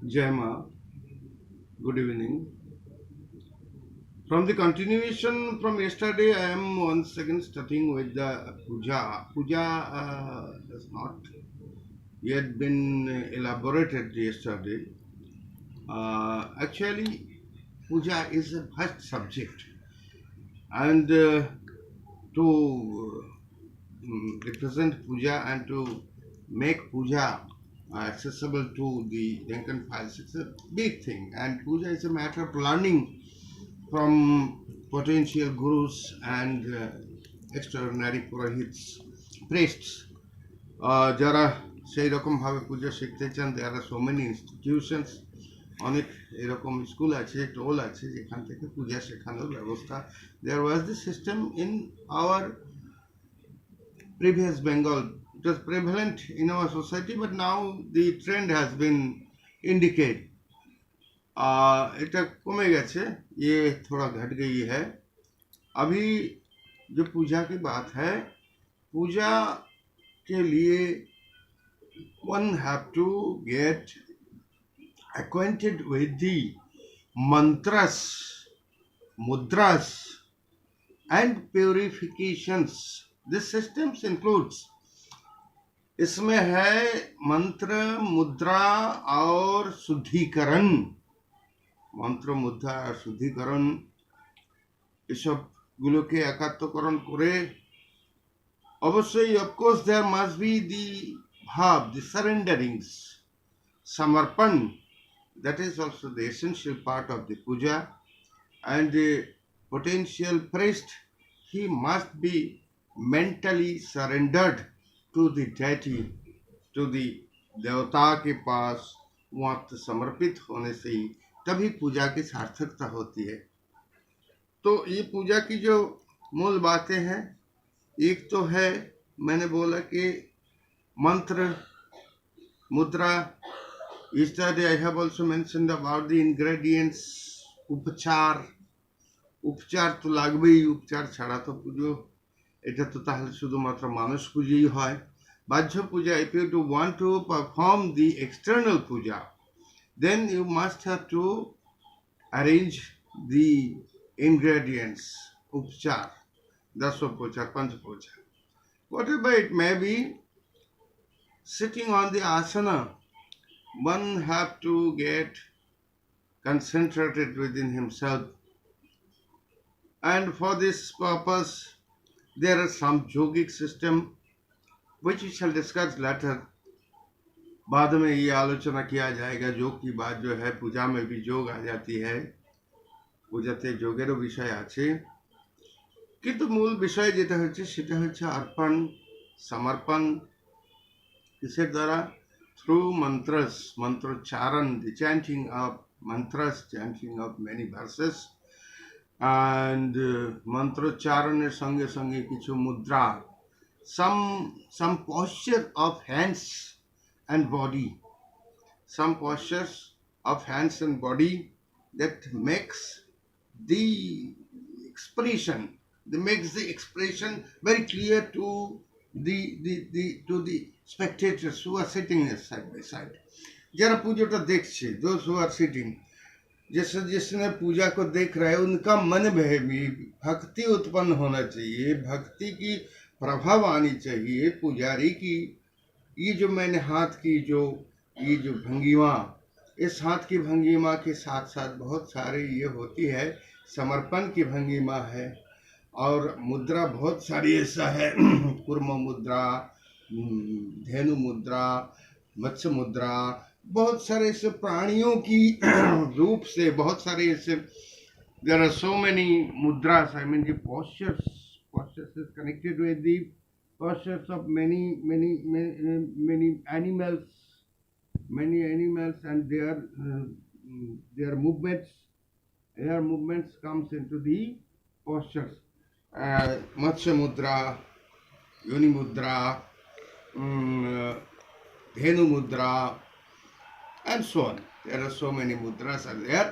Jaima, good evening. From the continuation from yesterday, I am once again starting with the puja. Puja has not yet been elaborated yesterday. Actually, puja is a vast subject, and to represent puja and to make puja accessible to the rank and files, it's a big thing. And puja is a matter of learning from potential gurus and extraordinary purohits, priests, যারা সেই রকমভাবে পুজো শিখতে চান। দেয়ার আর so many institutions, অনেক এরকম school আছে, toll আছে যেখান থেকে পূজা শেখানোর ব্যবস্থা। There was the system in our previous Bengal. It was prevalent in our society, but now the trend has been indicate এটা কমে गए, ये थोड़ा घट गई है। अभी जो पूजा की बात है, पूजा के लिए one have to get acquainted with the mantras, mudras and purifications. This systems includes, इसमें है मंत्र, मुद्रा और शुद्धिकरण। मंत्र, मुद्रा और शुद्धिकरण এসবগুলোকে একাত্মকরণ করে অবশ্যই অফকোর্স দেয়ার মাস্ট বি দি ভাব, দি সারেন্ডারিংস, samarpan. That is also the essential part of the puja. And the potential priest, he must be mentally surrendered to the deity, to the देवता के पास मत समर्पित होने से ही तभी पूजा की सार्थकता होती है। तो ये पूजा की जो मूल बातें हैं, एक तो है, मैंने बोला कि मंत्र, मुद्रा। Yesterday I have also mentioned about the ingredients, উপচার। উপচার তো লাগবেই, উপচার ছাড়া তো পুজো, এটা তো তাহলে শুধুমাত্র মানুষ পুজোই হয়। বাহ্য পূজা, if you do want to perform the external puja, then you must have to arrange the ingredients, upchar, dasopochar, panchapochar, whatever it may be. Sitting on the asana, one have to get concentrated within himself, and for this purpose there are some yogic system which we shall discuss later. बाद में ये आलोचना किया जाएगा। योग की बात जो है, पूजा में भी যোগ आ जाती है, পূজাতে যোগেরও বিষয় আছে, কিন্তু মূল বিষয় যেটা হচ্ছে সেটা হচ্ছে অর্পণ, সমর্পণ। কিসের দ্বারা? থ্রু মন্ত্রস, মন্ত্রোচ্চারণ, the chanting of mantras, chanting of many verses, and মন্ত্রোচ্চারণের সঙ্গে সঙ্গে কিছু মুদ্রা, some posture of hands and body, some postures of hands and body that makes the expression, that makes the expression very clear to the spectators who are sitting side by side. যারা পুজোটা দেখছে, those who are sitting, जिसने पूजा को देख रहे हैं, उनका मन में भी भक्ति उत्पन्न होना चाहिए, भक्ति की प्रभाव आनी चाहिए पुजारी की। ये जो मैंने हाथ की ये जो भंगिमा, इस हाथ की भंगिमा के साथ साथ बहुत सारे ये होती है, समर्पण की भंगिमा है, और मुद्रा बहुत सारी ऐसा है, कूर्म मुद्रा, धेनु मुद्रा, मत्स्य मुद्रा, बहुत सारे ऐसे प्राणियों की रूप से बहुत सारे ऐसे, there are so many mudras. I mean the postures is connected with the postures of many animals, and their movements comes into the postures. Matsya mudra, yoni mudra, dhenu mudra, and so on. There are so many mudras are there,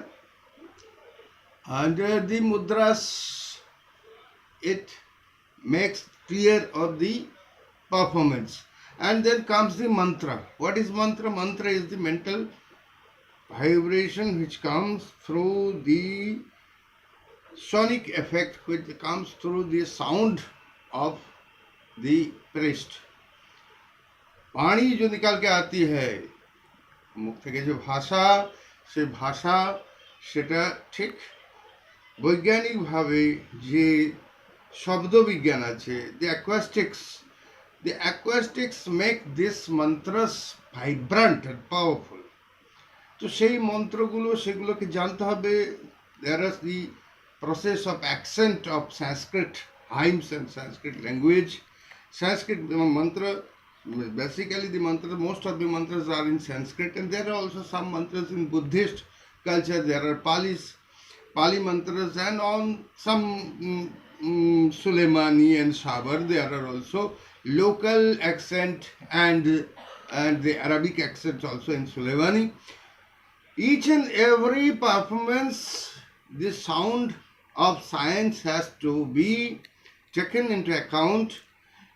and the mudras, it makes clear of the performance. And then comes the mantra. What is mantra? Mantra is the mental vibration which comes through the sonic effect which comes through the sound of the priest. पानी जो निकाल के आती है মুখ থেকে যে ভাষা, সে ভাষা সেটা ঠিক বৈজ্ঞানিকভাবে যে শব্দবিজ্ঞান আছে, the acoustics make this mantras vibrant and powerful. তো সেই মন্ত্রগুলো সেগুলোকে জানতে হবে. There is the process of accent of Sanskrit hymns and Sanskrit language. Sanskrit mantra, basically the mantra, most of the mantras are in Sanskrit, and there are also some mantras in Buddhist culture. There are Pali mantras, and on some Sulaimani and Sabar there are also local accent and the Arabic accent also in Sulaimani. Each and every performance, the sound of science has to be taken into account.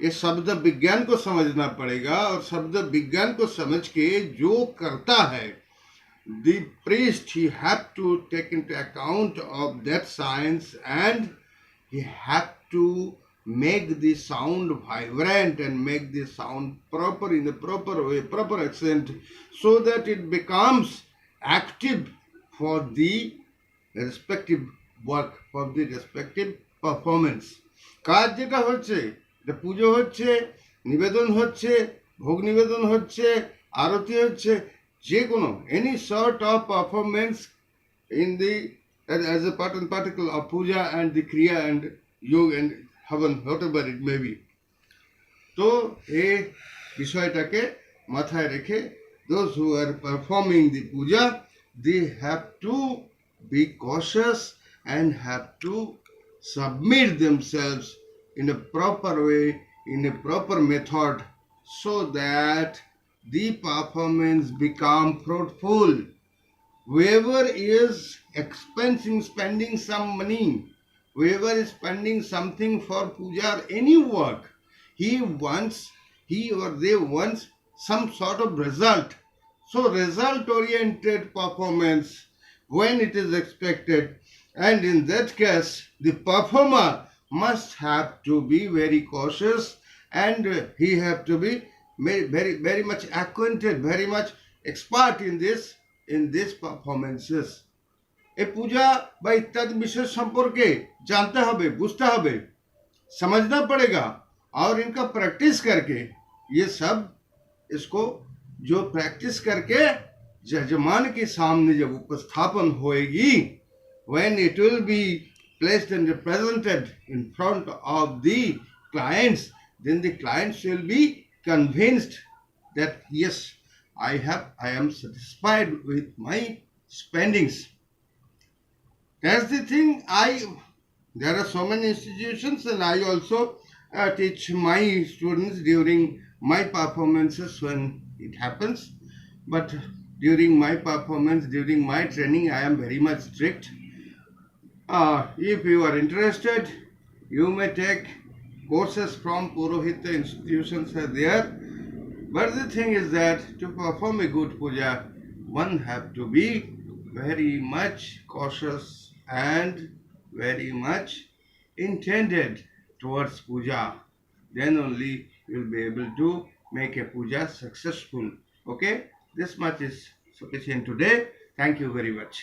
ये शब्द विज्ञान को समझना पड़ेगा, और शब्द विज्ञान को समझ के जो करता है, the priest, he have to take into account of that science, and he have to make the sound vibrant and make the sound proper, in the proper way, proper accent, so that it becomes active for the respective work, for the respective performance. কাজ যেটা হচ্ছে, এটা পুজো হচ্ছে, নিবেদন হচ্ছে, ভোগ নিবেদন হচ্ছে, আরতি হচ্ছে, যে কোনো any sort of performance in the as a part and particle of puja and the kriya and yoga and havan, whatever it may be. তো এই বিষয়টাকে মাথায় রেখে those who are performing the puja, they have to be cautious and have to submit themselves in a proper way, in a proper method, so that the performance become fruitful. Whoever is spending some money, whoever is spending something for puja or any work, he or they wants some sort of result. So result oriented performance when it is expected, and in that case the performer must have to be very cautious, and he have to be very much acquainted, very much expert in these performances. ए पूजा বা इत्यादि विषय সম্পর্কে जानते হবে, বুঝতে হবে, समझना पड़ेगा, और इनका प्रैक्टिस करके ये सब, इसको जो प्रैक्टिस करके जजमान के सामने जब उपस्थापन होएगी, when it will be placed and represented in front of the clients, then the clients will be convinced that yes, I am satisfied with my spendings. That's the thing. There are so many institutions, and I also teach my students during my performances when it happens. But during my performance, during my training, I am very much strict. If you are interested, you may take courses from Purohita institutions are there. But the thing is that to perform a good puja, one have to be very much cautious and very much intended towards puja. Then only you will be able to make a puja successful. Okay, this much is sufficient today. Thank you very much.